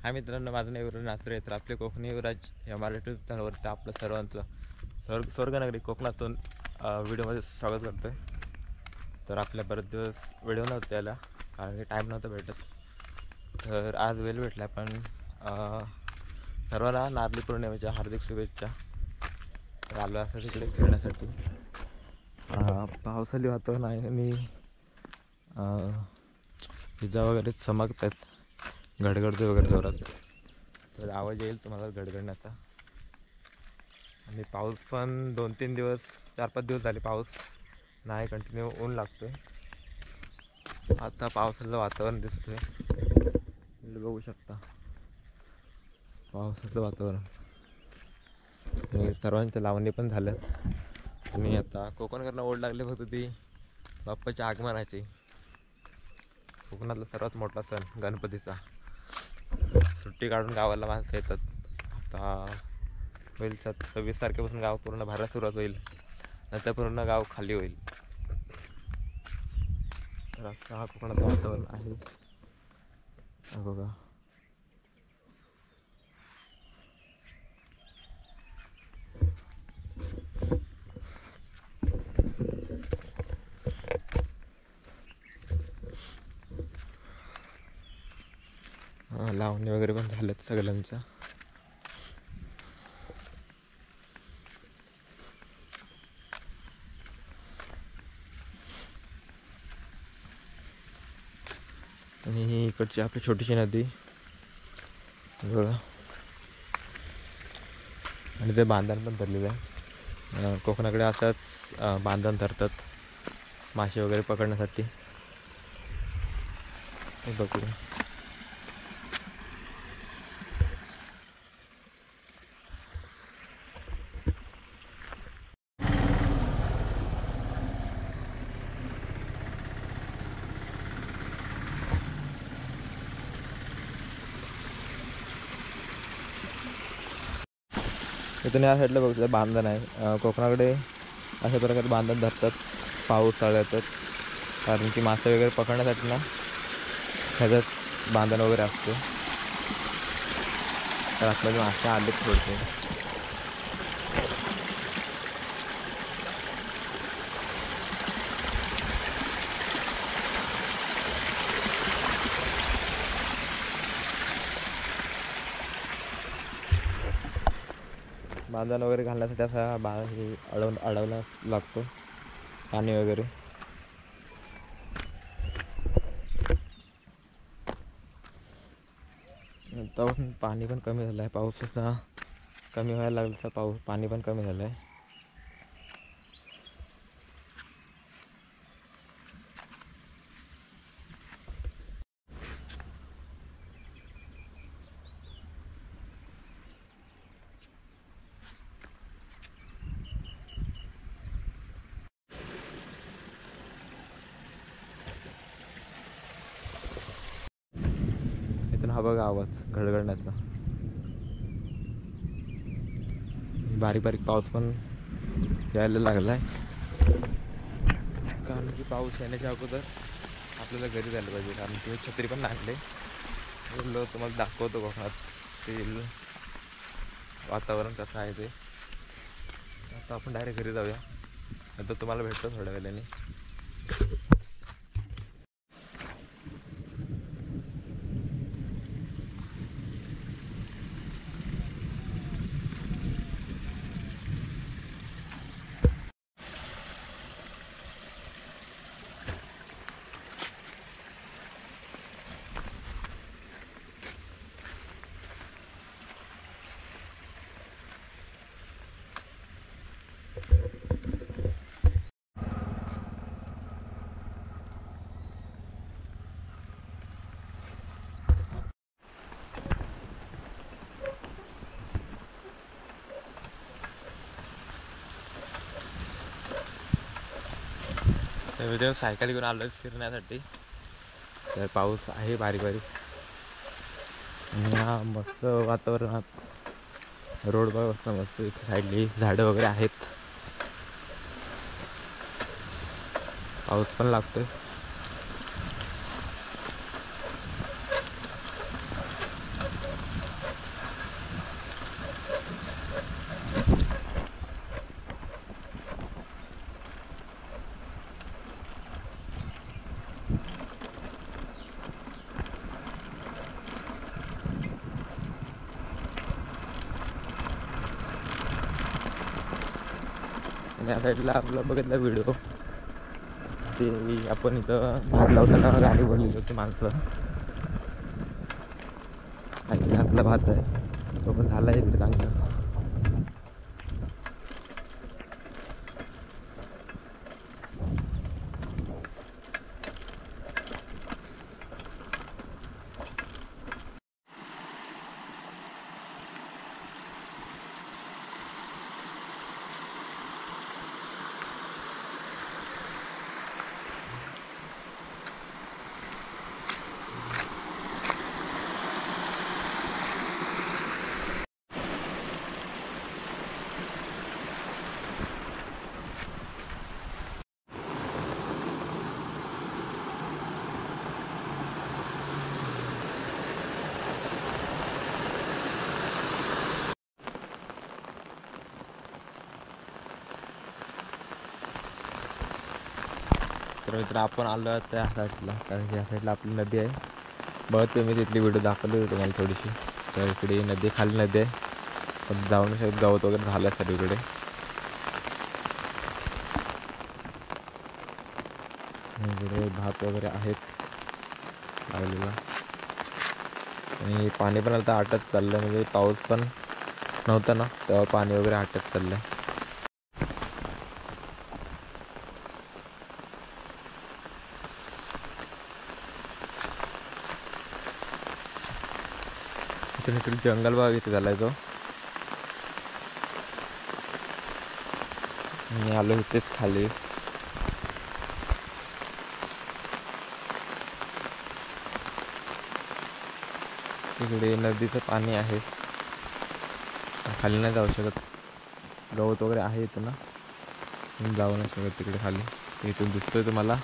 हाय मित्रांनो, माझं नाव युवराज नाचरे. तर आपले कोकणी युवराज या मराठी चॅनलवरती आपलं सर्वांचं स्वर्गनगरी कोकणातून व्हिडिओमध्ये स्वागत करतो आहे. तर आपल्या बरेच दिवस व्हिडिओ नव्हते त्याला, कारण की टाईम नव्हता भेटत. तर आज वेळ भेटला. पण सर्वांना नारळी पौर्णिमेच्या हार्दिक शुभेच्छा. तर आलो असं तिकडे फिरण्यासाठी. पावसाळी वातावरण आहे आणि विजा वगैरे चमकत आहेत, गडगडते वगैरे जोरात. तर आवाज येईल तुम्हाला गडगडण्याचा. आणि पाऊस पण 2-3 दिवस 4-5 दिवस झाले पाऊस नाही, कंटिन्यू ऊन लागतोय. आता पावसाचं वातावरण दिसतोय, बघू शकता पावसाचं वातावरण. आणि सर्वांच्या लावणी पण झालं. आणि आता कोकणकरनं ओढ लागली फक्त ती बाप्पाच्या आगमनाची. कोकणातला सर्वात मोठा सण गणपतीचा. सुट्टी काढून गावाला माणसं येतात. आता होईल 26 तारखेपासून गाव पूर्ण भरायला सुरुवात होईल, नंतर पूर्ण गाव खाली होईल. तर असं हा कोकणाचं वातावरण आहे. बघा, लावणी वगैरे पण झाल्यात सगळ्यांच्या. आणि ही इकडची आपली छोटीशी नदी बघा. आणि ते बांधण पण धरलेलं आहे. कोकणाकडे असंच बांधण धरतात मासे वगैरे पकडण्यासाठी. हे बघू, इथून या साईडला बघू बांधण आहे. कोकणाकडे अशा प्रकारे बांधण धरतात पावसाळ्यातच, कारण की मासे वगैरे पकडण्यासाठी ना ह्याच्यात बांधण वगैरे असते. तर आपल्याला मासे आलेच थोडे. बांधण वगैरे घालण्यासाठी असा अडवला लागतो पाणी वगैरे. आता पाणी पण कमी झालं आहे, पावसाचा कमी व्हायला लागला तर पाणी पण कमी झालं आहे. इथून हा बघा आवाज गडगडण्याचा. बारीक बारीक पाऊस पण यायला लागला आहे, कारण की पाऊस येण्याच्या अगोदर आपल्याला घरी जायला पाहिजे. कारण की छत्री पण लागले. तुम्हाला दाखवतो कोकणातील वातावरण कसं आहे ते. आता आपण डायरेक्ट घरी जाऊया, नंतर तुम्हाला भेटतो थोड्या वेळाने. सायकल घेऊन आलो फिरण्यासाठी. तर पाऊस आहे बारीक बारीक. आणि हा मस्त वातावरणात रोड बघ मस्त मस्त. साईडली झाडं वगैरे आहेत, पाऊस पण लागतोय. आणि या साईडला आपलं बघितला व्हिडिओ ते आपण इथं भात लावताना गाडी बोललेली होती माणसं. आणि आपला भात आहे तो पण झाला आहे इकडे चांगला. तर मित्र आपण आलो त्या साईडला, कारण की या साईडला आपली नदी आहे. बघते मी तिथली व्हिडिओ दाखवली होती तुम्हाला थोडीशी. तर इकडे नदी, खाली नदी आहे, पण जाऊन शायद गवत वगैरे झालं सगळीकडे. इकडे भात वगैरे आहेत लावलेला. आणि पाणी पण आता आटत चाललं, म्हणजे पाऊस पण नव्हता ना तेव्हा पाणी वगैरे आटत चाललं. इकडे जंगल भाग इथे झालाय तो. मी आलो इथेच खाली. तिकडे नदीचं पाणी आहे, खाली नाही जाऊ शकत, गवत वगैरे आहे इथं ना, जाऊ नाही शकत तिकडे खाली. इथून दिसतोय तुम्हाला